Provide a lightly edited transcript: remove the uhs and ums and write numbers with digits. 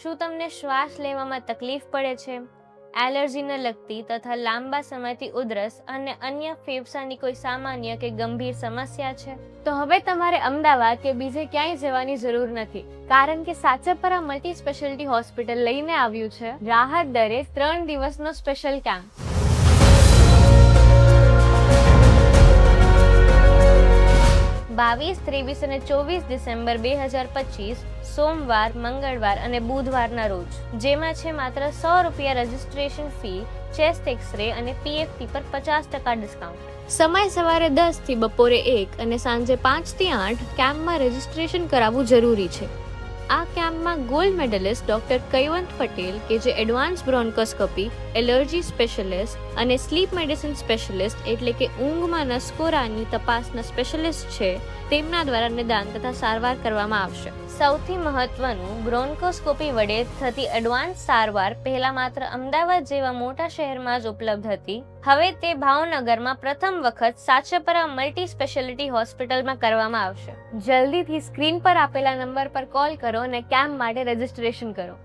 શું તમને શ્વાસ લેવામાં તકલીફ પડે છે? એલર્જીને લગતી તથા લાંબા સમયથી ઉધરસ અને અન્ય ફેફસાની કોઈ સામાન્ય કે ગંભીર સમસ્યા છે? તો હવે તમારે અમદાવાદ કે બીજે ક્યાંય જવાની જરૂર નથી, કારણ કે સાચપરા મલ્ટી સ્પેશિયાલિટી હોસ્પિટલ લઈને આવ્યું છે રાહત દરે 3 દિવસનો સ્પેશિયલ કેમ્પ। 22, 23 અને 24 ડિસેમ્બર 2025 સોમવાર, મંગળવાર અને બુધવારના રોજ, જેમાં છે માત્ર ₹100 રજિસ્ટ્રેશન ફી, ચેસ્ટ એક્સરે અને પીએફટી પર 50% ડિસ્કાઉન્ટ। સમય સવારે 10 થી બપોરે 1 અને સાંજે 5 થી 8 કેમ્પમાં રજિસ્ટ્રેશન કરાવવું જરૂરી છે। આ કેમ્પમાં ગોલ્ડ મેડલિસ્ટ ડોક્ટર કૈવંત પટેલ કે જે એડવાન્સ બ્રોન્કોસ્કોપી, એલર્જી સ્પેશિયલિસ્ટ અને સ્લીપ મેડિસિન સ્પેશિયલિસ્ટ એટલે કે ઊંઘમાં નસકોરાની તપાસના સ્પેશિયલિસ્ટ છે, તેમના દ્વારા નિદાન તથા સારવાર કરવામાં આવશે। સૌથી મહત્વનું, બ્રોન્કોસ્કોપી વડે થતી એડવાન્સ સારવાર પહેલા માત્ર અમદાવાદ જેવા મોટા શહેરમાં જ ઉપલબ્ધ હતી, હવે તે ભાવનગરમાં પ્રથમ વખત સાચપરા મલ્ટી સ્પેશિયાલિટી હોસ્પિટલમાં કરવામાં આવશે। જલ્દીથી સ્ક્રીન પર આપેલા નંબર પર કોલ કરો અને કેમ્પ માટે રજીસ્ટ્રેશન કરો।